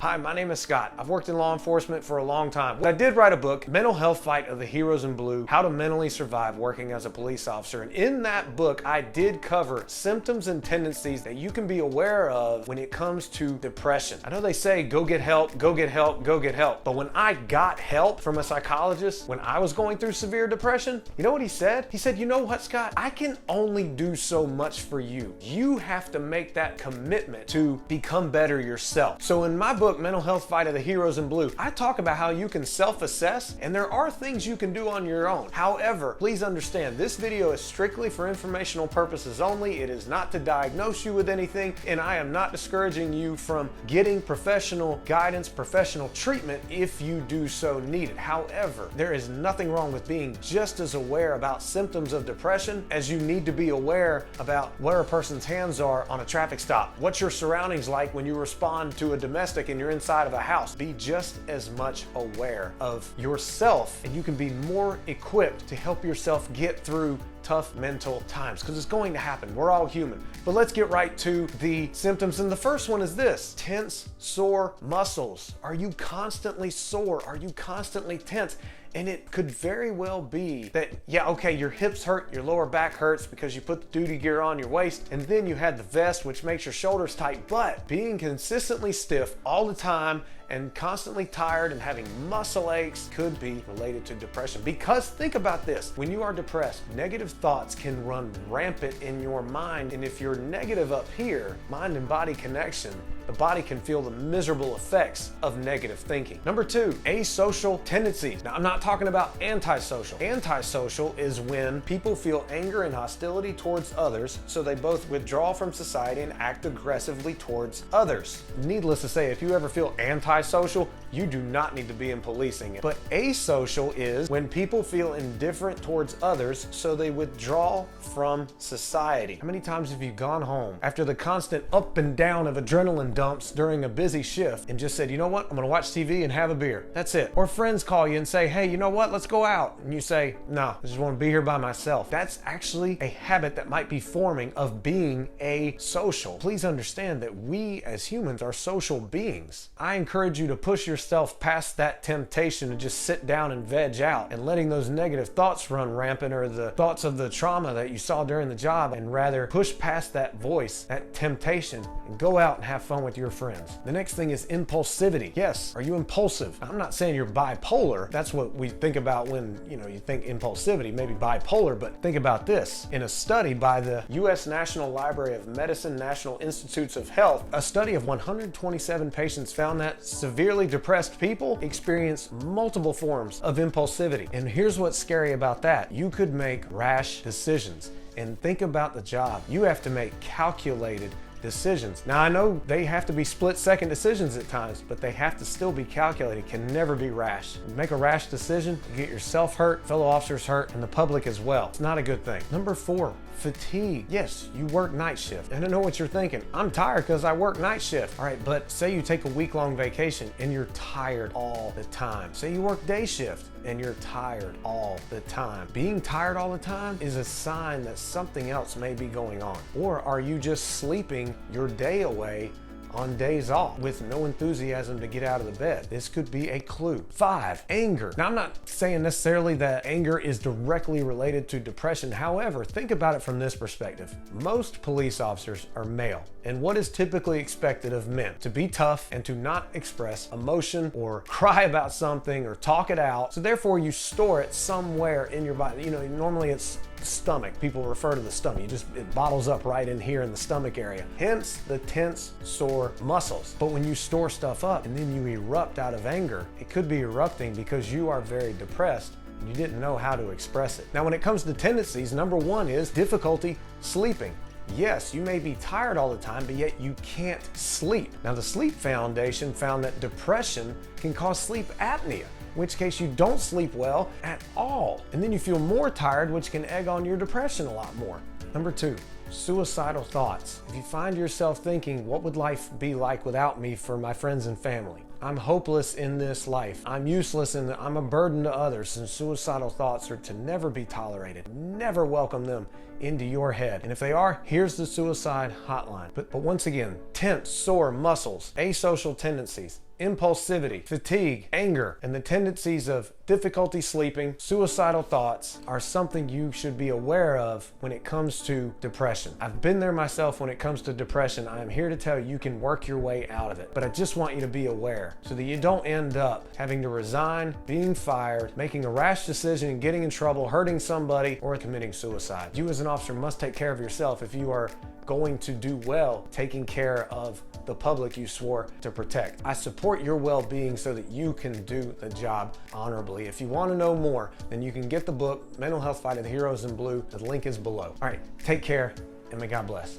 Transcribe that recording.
Hi, my name is Scott. I've worked in law enforcement for a long time. I did write a book, Mental Health Fight of the Heroes in Blue, How to Mentally Survive Working as a Police Officer. And in that book, I did cover symptoms and tendencies that you can be aware of when it comes to depression. I know they say, go get help, go get help, go get help. But when I got help from a psychologist, when I was going through severe depression, you know what he said? He said, you know what, Scott? I can only do so much for you. You have to make that commitment to become better yourself. So in my book, Mental Health Fight of the Heroes in Blue, I talk about how you can self-assess, and there are things you can do on your own. However, please understand, this video is strictly for informational purposes only. It is not to diagnose you with anything, and I am not discouraging you from getting professional guidance, professional treatment if you do so need it. However, there is nothing wrong with being just as aware about symptoms of depression as you need to be aware about where a person's hands are on a traffic stop. What's your surroundings like when you respond to a domestic and you're inside of a house? Be just as much aware of yourself, and you can be more equipped to help yourself get through tough mental times, because it's going to happen. We're all human. But let's get right to the symptoms. And the first one is this: tense, sore muscles. Are you constantly sore? Are you constantly tense? And it could very well be that, yeah, okay, your hips hurt, your lower back hurts because you put the duty gear on your waist, and then you had the vest, which makes your shoulders tight. But being consistently stiff all the time and constantly tired and having muscle aches could be related to depression. Because think about this: when you are depressed, negative thoughts can run rampant in your mind. And if you're negative up here, mind and body connection, the body can feel the miserable effects of negative thinking. Number two, asocial tendencies. Now, I'm not talking about antisocial. Antisocial is when people feel anger and hostility towards others, so they both withdraw from society and act aggressively towards others. Needless to say, if you ever feel antisocial, you do not need to be in policing. But asocial is when people feel indifferent towards others, so they withdraw from society. How many times have you gone home after the constant up and down of adrenaline dumps during a busy shift and just said, you know what, I'm gonna watch TV and have a beer? That's it. Or friends call you and say, hey, you know what, let's go out. And you say, no, I just wanna be here by myself. That's actually a habit that might be forming of being asocial. Please understand that we as humans are social beings. I encourage you to push yourself past that temptation to just sit down and veg out and letting those negative thoughts run rampant, or the thoughts of the trauma that you saw during the job, and rather push past that voice, that temptation, and go out and have fun with your friends. The next thing is impulsivity. Yes, are you impulsive? I'm not saying you're bipolar. That's what we think about when you think impulsivity, maybe bipolar, but think about this. In a study by the U.S. National Library of Medicine, National Institutes of Health, a study of 127 patients found that severely depressed people experience multiple forms of impulsivity. And here's what's scary about that: you could make rash decisions. And think about the job. You have to make calculated decisions. Now, I know they have to be split-second decisions at times, but they have to still be calculated. Can never be rash. You make a rash decision, you get yourself hurt, fellow officers hurt, and the public as well. It's not a good thing. Number four, fatigue. Yes, you work night shift. And I know what you're thinking. I'm tired because I work night shift. All right, but say you take a week-long vacation and you're tired all the time. Say you work day shift and you're tired all the time. Being tired all the time is a sign that something else may be going on. Or are you just sleeping your day away on days off with no enthusiasm to get out of the bed? This could be a clue. 5, anger. Now, I'm not saying necessarily that anger is directly related to depression. However, think about it from this perspective. Most police officers are male, and what is typically expected of men? To be tough and to not express emotion or cry about something or talk it out. So therefore, you store it somewhere in your body. Normally it's stomach. People refer to the stomach. It bottles up right in here in the stomach area. Hence the tense, sore muscles. But when you store stuff up and then you erupt out of anger, it could be erupting because you are very depressed and you didn't know how to express it. Now, when it comes to tendencies, number one is difficulty sleeping. Yes, you may be tired all the time, but yet you can't sleep. Now, the Sleep Foundation found that depression can cause sleep apnea, in which case you don't sleep well at all. And then you feel more tired, which can egg on your depression a lot more. Number two, suicidal thoughts. If you find yourself thinking, what would life be like without me for my friends and family? I'm hopeless in this life. I'm useless and I'm a burden to others. And suicidal thoughts are to never be tolerated. Never welcome them into your head. And if they are, here's the suicide hotline. But once again, tense, sore muscles, asocial tendencies, impulsivity, fatigue, anger, and the tendencies of difficulty sleeping, suicidal thoughts are something you should be aware of when it comes to depression. I've been there myself when it comes to depression. I am here to tell you you can work your way out of it, but I just want you to be aware so that you don't end up having to resign, being fired, making a rash decision, getting in trouble, hurting somebody, or committing suicide. You as an officer must take care of yourself if you are going to do well taking care of the public you swore to protect. I support your well-being so that you can do the job honorably. If you want to know more, then you can get the book, Mental Health Fight of the Heroes in Blue. The link is below. All right, take care, and may God bless.